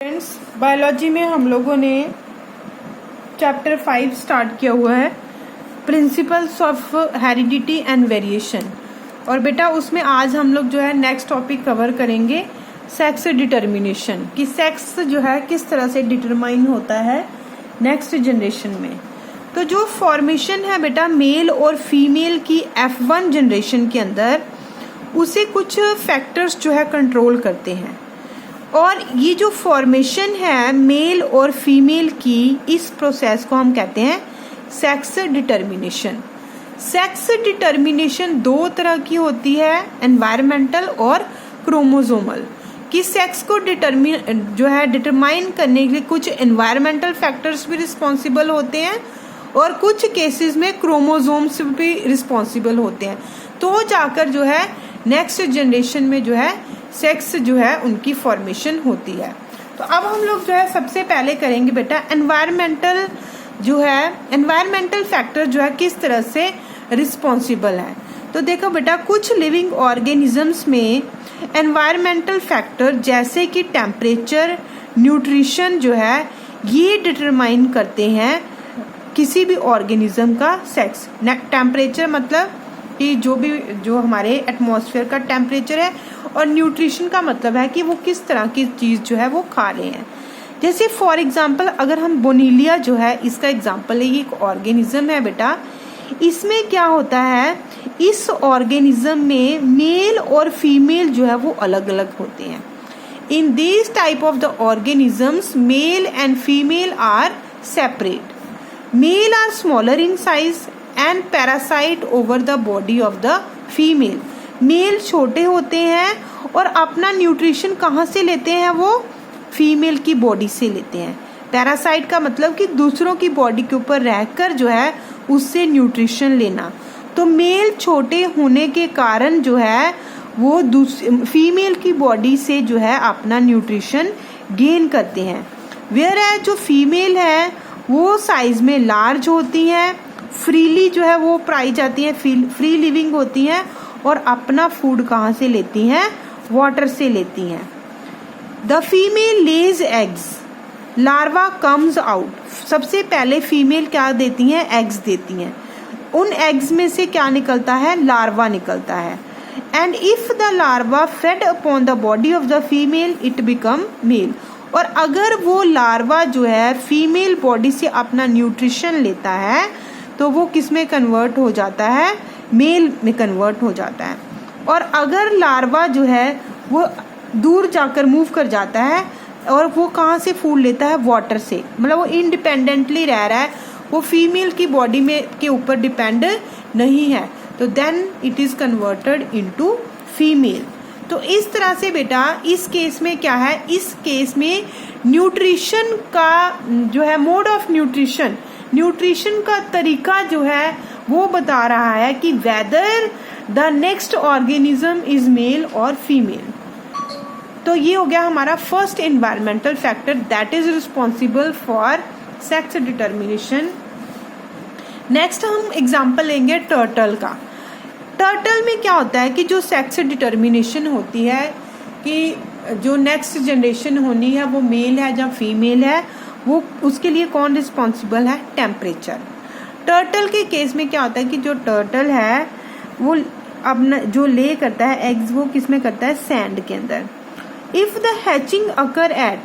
Friends, biology में हम लोगों ने चैप्टर 5 स्टार्ट किया हुआ है, principles of heredity and variation. और बेटा उसमें आज हम लोग जो है नेक्स्ट टॉपिक कवर करेंगे सेक्स डिटर्मिनेशन, कि सेक्स जो है किस तरह से डिटरमाइन होता है नेक्स्ट जनरेशन में। तो जो फॉर्मेशन है बेटा मेल और फीमेल की F1 जनरेशन के अंदर, उसे कुछ फैक्टर्स जो है कंट्रोल करते हैं। और ये जो फॉर्मेशन है मेल और फीमेल की, इस प्रोसेस को हम कहते हैं सेक्स डिटर्मिनेशन। सेक्स डिटर्मिनेशन दो तरह की होती है, एनवायरमेंटल और क्रोमोसोमल। कि सेक्स को डिटरमाइन करने के लिए कुछ एनवायरमेंटल फैक्टर्स भी रिस्पॉन्सिबल होते हैं और कुछ केसेस में क्रोमोसोम्स भी रिस्पॉन्सिबल होते हैं। तो जाकर जो है नेक्स्ट जनरेशन में जो है सेक्स जो है उनकी फॉर्मेशन होती है। तो अब हम लोग जो है सबसे पहले करेंगे बेटा एनवायरमेंटल फैक्टर जो है किस तरह से रिस्पॉन्सिबल है। तो देखो बेटा, कुछ लिविंग ऑर्गेनिजम्स में एनवायरमेंटल फैक्टर जैसे कि टेम्परेचर, न्यूट्रिशन जो है ये डिटरमाइन करते हैं किसी भी ऑर्गेनिज्म का सेक्स। टेम्परेचर मतलब कि जो हमारे एटमॉस्फेयर का टेम्परेचर है, और न्यूट्रिशन का मतलब है कि वो किस तरह की चीज जो है वो खा रहे हैं। जैसे फॉर एग्जांपल अगर हम बोनीलिया जो है इसका एग्जांपल है, ये एक ऑर्गेनिज्म है बेटा। इसमें क्या होता है, इस ऑर्गेनिज्म में मेल और फीमेल जो है वो अलग अलग होते हैं। In this type of the organisms male and female are separate. Male are smaller in size and parasite over the body of the female. Male छोटे होते हैं और अपना न्यूट्रिशन कहाँ से लेते हैं, वो फीमेल की बॉडी से लेते हैं। पैरासाइट का मतलब कि दूसरों की बॉडी के ऊपर रहकर जो है उससे न्यूट्रिशन लेना। तो मेल छोटे होने के कारण जो है वो फीमेल की बॉडी से जो है अपना न्यूट्रिशन गेन करते हैं। वेयर है जो फीमेल है वो साइज में लार्ज होती हैं, फ्रीली जो है वो पाई जाती है, फ्री लिविंग होती हैं और अपना फूड कहाँ से लेती हैं, वाटर से लेती हैं। The female Lay's eggs, larva comes out. सबसे पहले फीमेल क्या देती हैं, एग्स देती हैं। उन एग्स में से क्या निकलता है, लार्वा निकलता है। And if the larva fed upon the body of the female it become male. और अगर वो लार्वा जो है फीमेल बॉडी से अपना न्यूट्रिशन लेता है तो वो किस में कन्वर्ट हो जाता है, मेल में कन्वर्ट हो जाता है। और अगर लार्वा जो है वो दूर जाकर मूव कर जाता है और वो कहाँ से फूड लेता है, वाटर से, मतलब वो इंडिपेंडेंटली रह रहा है, वो फीमेल की बॉडी में के ऊपर डिपेंड नहीं है, तो then it is converted into female. तो इस तरह से बेटा इस केस में क्या है, इस केस में न्यूट्रिशन का जो है मोड ऑफ न्यूट्रिशन का तरीका जो है वो बता रहा है कि whether the next organism is male और फीमेल। तो ये हो गया हमारा first environmental factor that is responsible for sex determination. Next हम एग्जांपल लेंगे टर्टल का। टर्टल में क्या होता है कि जो सेक्स डिटर्मिनेशन होती है कि जो नेक्स्ट जनरेशन होनी है वो मेल है या फीमेल है, वो उसके लिए कौन रिस्पॉन्सिबल है, टेम्परेचर। टर्टल के केस में क्या होता है कि जो टर्टल है वो अपना जो ले करता है एग्स, वो किस में करता है, सैंड के अंदर। If the hatching occur at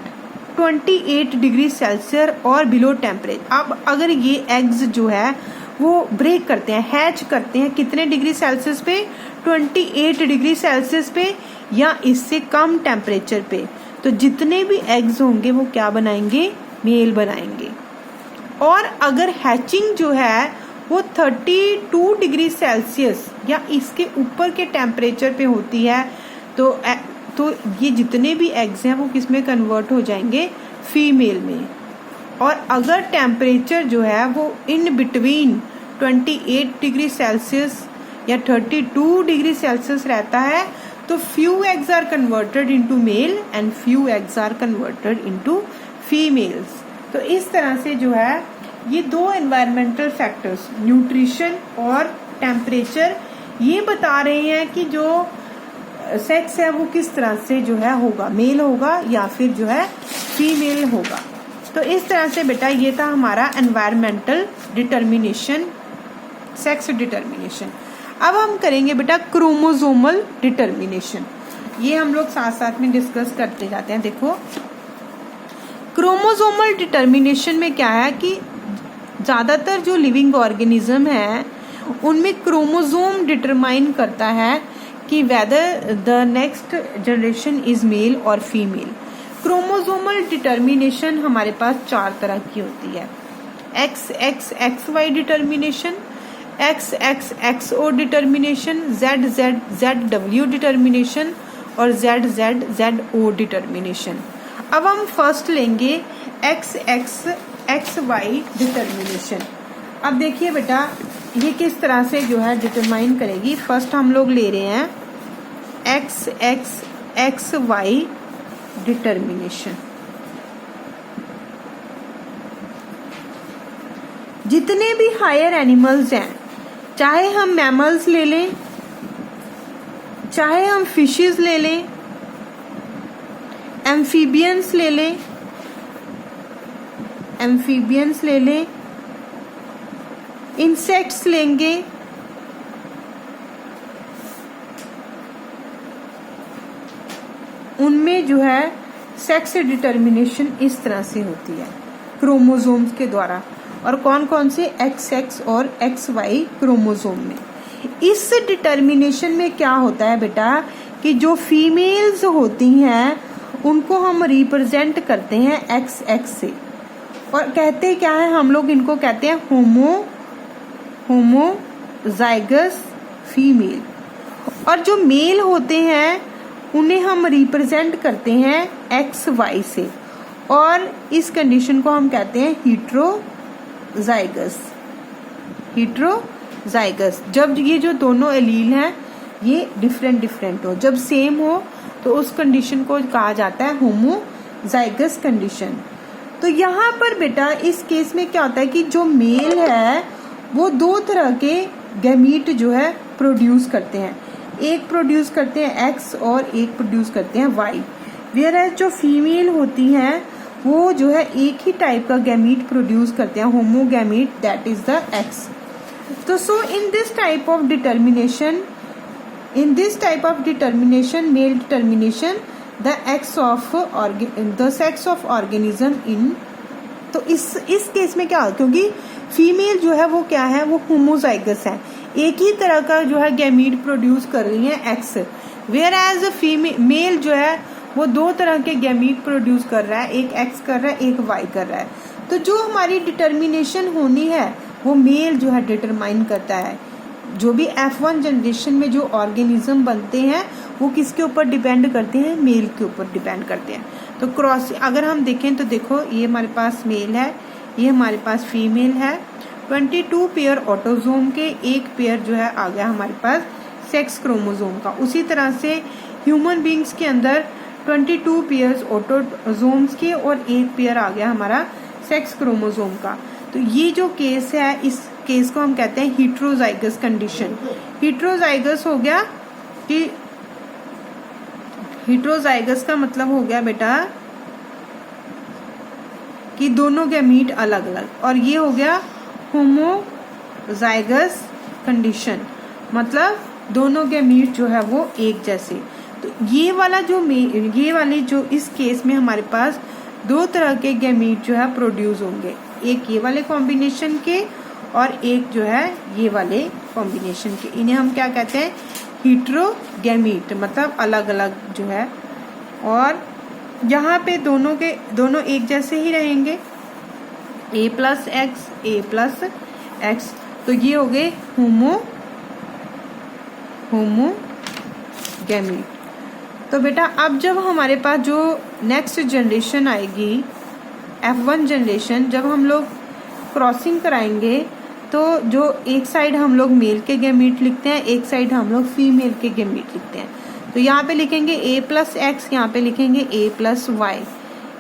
28 degree Celsius और बिलो टेम्परेचर। अब अगर ये एग्स जो है वो ब्रेक करते हैं, हैच करते हैं कितने डिग्री सेल्सियस पे, 28 डिग्री सेल्सियस पे या इससे कम टेम्परेचर पे, तो जितने भी एग्स होंगे वो क्या बनाएंगे, मेल बनाएंगे। और अगर हैचिंग जो है वो 32 डिग्री सेल्सियस या इसके ऊपर के टेम्परेचर पे होती है तो ये जितने भी एग्स हैं वो किस में कन्वर्ट हो जाएंगे, फीमेल में। और अगर टेम्परेचर जो है वो इन बिटवीन 28 डिग्री सेल्सियस या 32 डिग्री सेल्सियस रहता है तो few eggs are converted into male and few eggs are converted into females. तो इस तरह से जो है ये दो एनवायरमेंटल फैक्टर्स, न्यूट्रिशन और टेम्परेचर, ये बता रहे हैं कि जो सेक्स है वो किस तरह से जो है होगा, मेल होगा या फिर जो है फीमेल होगा। तो इस तरह से बेटा ये था हमारा एनवायरमेंटल डिटर्मिनेशन, सेक्स डिटर्मिनेशन। अब हम करेंगे बेटा क्रोमोसोमल डिटर्मिनेशन। ये हम लोग साथ साथ में डिस्कस करते जाते हैं। देखो क्रोमोसोमल डिटर्मिनेशन में क्या है कि ज़्यादातर जो लिविंग ऑर्गेनिज्म है उनमें क्रोमोसोम डिटरमाइन करता है कि whether the next generation is male और फीमेल। क्रोमोसोमल डिटर्मिनेशन हमारे पास 4 तरह की होती है। XXXY determination, XXXO determination, ZZZW determination और ZZZO डिटरमिनेशन। अब हम फर्स्ट लेंगे XXXY डिटरमिनेशन। अब देखिए बेटा ये किस तरह से जो है डिटरमाइन करेगी। फर्स्ट हम लोग ले रहे हैं XXXY डिटरमिनेशन। जितने भी हायर एनिमल्स हैं, चाहे हम मैमल्स ले लें, चाहे हम फिशेस ले लें, एम्फीबियंस ले लें, इंसेक्ट्स लेंगे, उनमें जो है सेक्स डिटर्मिनेशन इस तरह से होती है क्रोमोसोम्स के द्वारा। और कौन कौन से, XX और XY क्रोमोसोम में। इस डिटर्मिनेशन में क्या होता है बेटा कि जो फीमेल्स होती हैं उनको हम रिप्रेजेंट करते हैं XX से, और कहते क्या है, हम लोग इनको कहते हैं होमोजाइगस फीमेल। और जो मेल होते हैं उन्हें हम रिप्रेजेंट करते हैं XY से, और इस कंडीशन को हम कहते हैं हीट्रोजाइगस। जब ये जो दोनों एलील हैं ये डिफरेंट हो, जब सेम हो तो उस कंडीशन को कहा जाता है होमोजाइगस कंडीशन। तो यहाँ पर बेटा इस केस में क्या होता है कि जो मेल है वो 2 तरह के गैमीट जो है प्रोड्यूस करते हैं। एक प्रोड्यूस करते हैं X और एक प्रोड्यूस करते हैं Y। वेयरएज जो फीमेल होती हैं वो जो है एक ही टाइप का गैमीट प्रोड्यूस करते हैं, homogamete, that is the X। तो so in this type of determination, male determination, the sex of organism in. तो इस केस में क्या हो, क्योंकि फीमेल जो है वो क्या है, वो होमोजाइगस है, एक ही तरह का जो है गैमीट प्रोड्यूस कर रही है X। वेयर एज मेल जो है वो 2 तरह के गैमीट प्रोड्यूस कर रहा है, एक X कर रहा है, एक Y कर रहा है। तो जो हमारी डिटर्मिनेशन होनी है वो मेल जो है डिटरमाइन करता है। जो भी F1 जनरेशन में जो ऑर्गेनिज्म बनते हैं वो किसके ऊपर डिपेंड करते हैं, मेल के ऊपर डिपेंड करते हैं। तो क्रॉस अगर हम देखें तो देखो ये हमारे पास मेल है, ये हमारे पास फीमेल है। 22 पेयर ऑटोजोम के, एक पेयर जो है आ गया हमारे पास सेक्स क्रोमोसोम का। उसी तरह से ह्यूमन बींग्स के अंदर 22 पेयर्स ऑटोजोम्स के और एक पेयर आ गया हमारा सेक्स क्रोमोसोम का। तो ये जो केस है इस केस को हम कहते हैं हीट्रोजाइगस कंडीशन। हीट्रोजाइगस हो गया कि हीट्रोजाइगस का मतलब हो गया बेटा कि दोनों गैमीट अलग अलग, और ये हो गया होमोजाइगस कंडीशन, मतलब दोनों गैमीट जो है वो एक जैसे। तो ये वाले जो इस केस में हमारे पास 2 तरह के गैमीट जो है प्रोड्यूस होंगे, एक ये वाले कॉम्बिनेशन के और एक जो है ये वाले कॉम्बिनेशन के। इन्हें हम क्या कहते हैं, हीट्रोगैमीट, मतलब अलग अलग जो है। और यहाँ पे दोनों एक जैसे ही रहेंगे, A प्लस एक्स। तो ये हो गए होमोगैमीट। तो बेटा अब जब हमारे पास जो नेक्स्ट जनरेशन आएगी F1 जनरेशन, जब हम लोग क्रॉसिंग कराएंगे तो जो एक साइड हम लोग मेल के गैमीट लिखते हैं, एक साइड हम लोग फीमेल के गैमीट लिखते हैं। तो यहाँ पे लिखेंगे A प्लस एक्स, यहाँ पे लिखेंगे A प्लस वाई।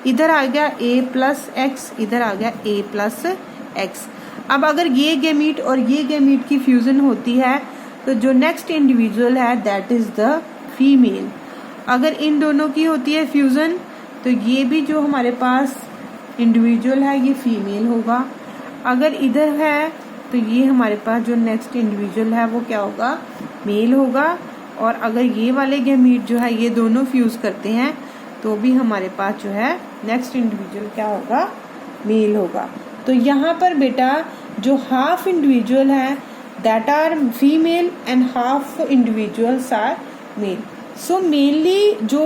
इधर आ गया A प्लस एक्स, इधर आ गया A प्लस एक्स। अब अगर ये गैमीट और ये गैमीट की फ्यूजन होती है तो जो नेक्स्ट इंडिविजुअल है दैट इज द फीमेल। अगर इन दोनों की होती है फ्यूजन तो ये भी जो हमारे पास इंडिविजुअल है ये फीमेल होगा। अगर इधर है तो ये हमारे पास जो नेक्स्ट इंडिविजुअल है वो क्या होगा, मेल होगा। और अगर ये वाले गैमीट जो है ये दोनों फ्यूज करते हैं तो भी हमारे पास जो है नेक्स्ट इंडिविजुअल क्या होगा, मेल होगा। तो यहाँ पर बेटा जो हाफ इंडिविजुअल है that are female and half individuals are male. So mainly जो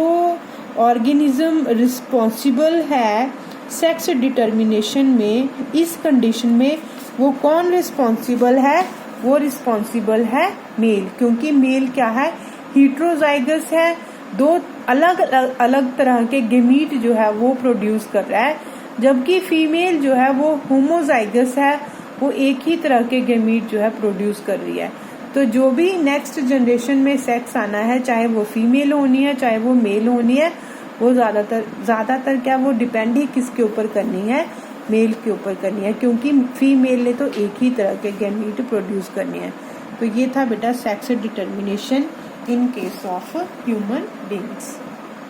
ऑर्गेनिज्म रिस्पॉन्सिबल है सेक्स डिटर्मिनेशन में, इस कंडीशन में वो कौन रिस्पॉन्सिबल है, वो रिस्पॉन्सिबल है मेल, क्योंकि मेल क्या है, हीट्रोजाइगस है, दो अलग अलग तरह के गेमीट जो है वो प्रोड्यूस कर रहा है, जबकि फीमेल जो है वो होमोजाइगस है, वो एक ही तरह के गेमीट जो है प्रोड्यूस कर रही है। तो जो भी नेक्स्ट जनरेशन में सेक्स आना है, चाहे वो फीमेल होनी है चाहे वो मेल होनी है, वो ज्यादातर क्या वो डिपेंड ही किसके ऊपर करनी है, मेल के ऊपर करनी है, क्योंकि फीमेल ने तो एक ही तरह के गैमीट प्रोड्यूस करनी है। तो ये था बेटा sex determination in case of human beings.